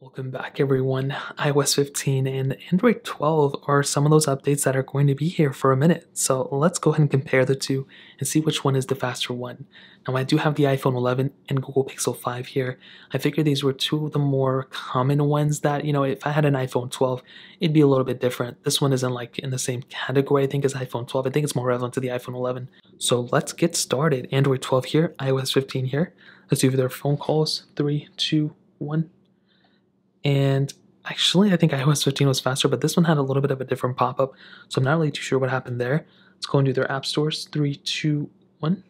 Welcome back, everyone. iOS 15 and Android 12 are some of those updates that are going to be here for a minute. So let's go ahead and compare the two and see which one is the faster one. Now, I do have the iPhone 11 and Google Pixel 5 here. I figured these were two of the more common ones that, if I had an iPhone 12, it'd be a little bit different. This one isn't like in the same category, I think, as iPhone 12. I think it's more relevant to the iPhone 11. So let's get started. Android 12 here, iOS 15 here. Let's do their phone calls. 3, 2, 1. And actually, I think iOS 15 was faster, but this one had a little bit of a different pop-up, so I'm not really too sure what happened there. Let's go and do their app stores. 3, 2, 1.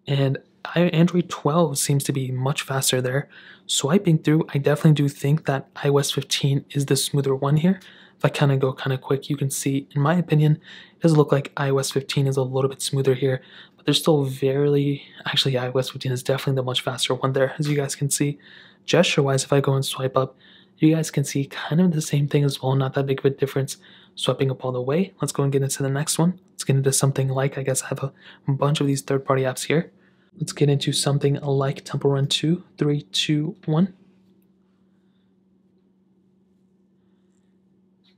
And Android 12 seems to be much faster there. Swiping through, I definitely do think that iOS 15 is the smoother one here. If I kind of go kind of quick, you can see, in my opinion, it does look like iOS 15 is a little bit smoother here, but there's still actually iOS 15 is definitely the much faster one there, as you guys can see. Gesture-wise, if I go and swipe up, you guys can see kind of the same thing as well, not that big of a difference. Swiping up all the way. Let's go and get into the next one. Let's get into something like, I guess I have a bunch of these third-party apps here. Let's get into something like Temple Run 2. 3, 2, 1.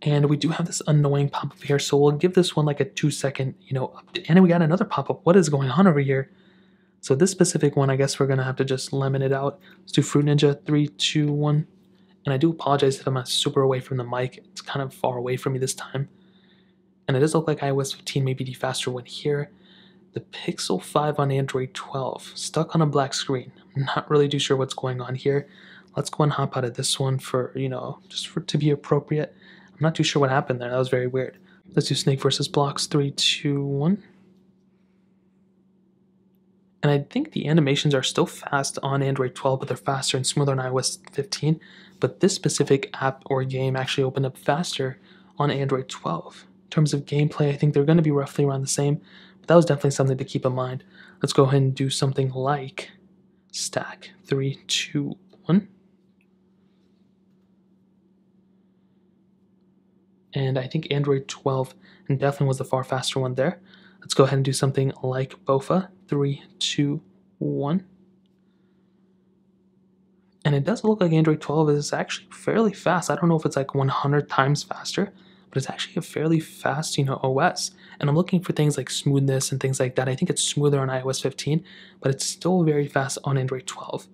And we do have this annoying pop-up here, so we'll give this one like a 2-second, update. And we got another pop-up. What is going on over here? So this specific one, I guess we're going to have to just lemon it out. Let's do Fruit Ninja. 3, 2, 1. And I do apologize if I'm not super away from the mic. It's kind of far away from me this time. And it does look like iOS 15 may be the faster one here. The Pixel 5 on Android 12. Stuck on a black screen. I'm not really too sure what's going on here. Let's go and hop out of this one for, to be appropriate. I'm not too sure what happened there. That was very weird. Let's do Snake versus Blocks. 3, 2, 1. And I think the animations are still fast on Android 12, but they're faster and smoother on iOS 15. But this specific app or game actually opened up faster on Android 12. In terms of gameplay, I think they're going to be roughly around the same. But that was definitely something to keep in mind. Let's go ahead and do something like Stack. 3, 2, 1. And I think Android 12 definitely was the far faster one there. Let's go ahead and do something like Bofa. 3, 2, 1. And it does look like Android 12 is actually fairly fast. I don't know if it's like 100 times faster, but it's actually a fairly fast, OS. And I'm looking for things like smoothness and things like that. I think it's smoother on iOS 15, but it's still very fast on Android 12.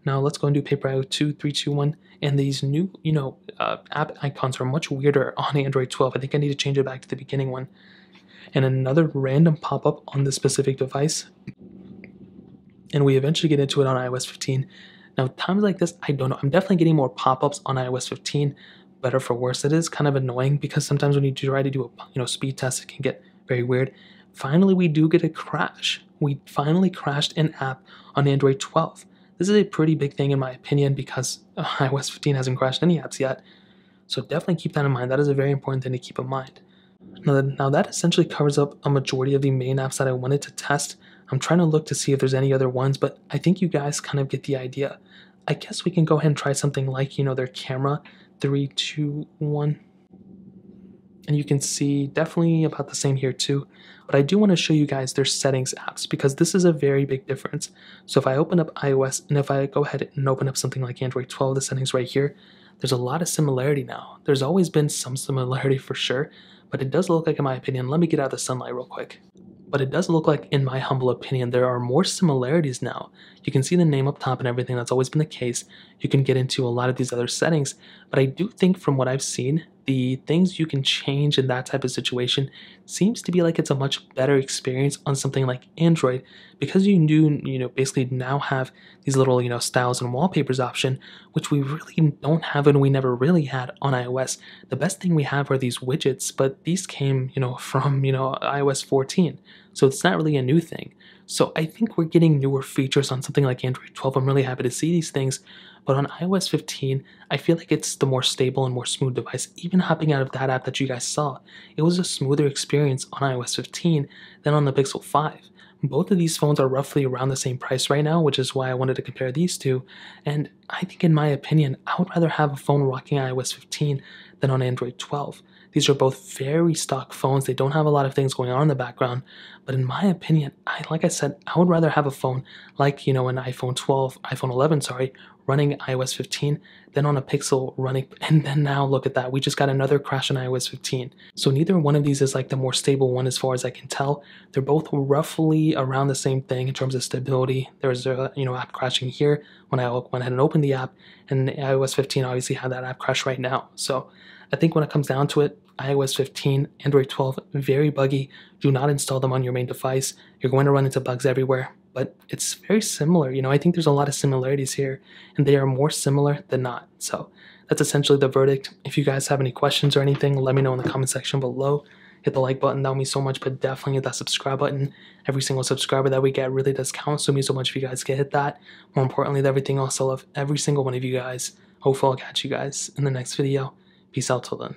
Now let's go and do Paper IO 2, 3, 2, 1. And these new, app icons are much weirder on Android 12. I think I need to change it back to the beginning one. And another random pop-up on this specific device. And we eventually get into it on iOS 15. Now, times like this, I don't know. I'm definitely getting more pop-ups on iOS 15. Better for worse. It is kind of annoying because sometimes when you try to do a speed test, it can get very weird. Finally, we do get a crash. We finally crashed an app on Android 12. This is a pretty big thing in my opinion because iOS 15 hasn't crashed any apps yet. So definitely keep that in mind. That is a very important thing to keep in mind. Now that essentially covers up a majority of the main apps that I wanted to test. I'm trying to look to see if there's any other ones, but I think you guys kind of get the idea. I guess we can go ahead and try something like, their camera. 3, 2, 1. And you can see definitely about the same here too. But I do want to show you guys their settings apps because this is a very big difference. So if I open up iOS and if I go ahead and open up something like Android 12, the settings right here, there's a lot of similarity now. There's always been some similarity for sure. But it does look like, in my opinion, let me get out of the sunlight real quick. But it does look like, in my humble opinion, there are more similarities now. You can see the name up top and everything. That's always been the case. You can get into a lot of these other settings. But I do think from what I've seen, the things you can change in that type of situation seems to be like it's a much better experience on something like Android because you do, basically now have these little, styles and wallpapers option, which we really don't have and we never really had on iOS. The best thing we have are these widgets, but these came, from, iOS 14. So it's not really a new thing. So I think we're getting newer features on something like Android 12. I'm really happy to see these things. But on iOS 15, I feel like it's the more stable and more smooth device. Even hopping out of that app that you guys saw, it was a smoother experience on iOS 15 than on the Pixel 5. Both of these phones are roughly around the same price right now, which is why I wanted to compare these two. And I think in my opinion, I would rather have a phone rocking iOS 15 than on Android 12. These are both very stock phones. They don't have a lot of things going on in the background. But in my opinion, like I said, I would rather have a phone like, an iPhone 12, iPhone 11, running iOS 15, then on a Pixel running, and then now look at that, we just got another crash on iOS 15. So neither one of these is like the more stable one as far as I can tell. They're both roughly around the same thing in terms of stability. There's a app crashing here when I went ahead and opened the app, and iOS 15 obviously had that app crash right now. So I think when it comes down to it, iOS 15, Android 12, very buggy. Do not install them on your main device. You're going to run into bugs everywhere, but it's very similar. I think there's a lot of similarities here, and they are more similar than not. So that's essentially the verdict. If you guys have any questions or anything, let me know in the comment section below. Hit the like button, that would mean so much, but definitely hit that subscribe button. Every single subscriber that we get really does count, so it means so much if you guys can hit that. More importantly than everything else, I love every single one of you guys. Hopefully I'll catch you guys in the next video. Peace out till then.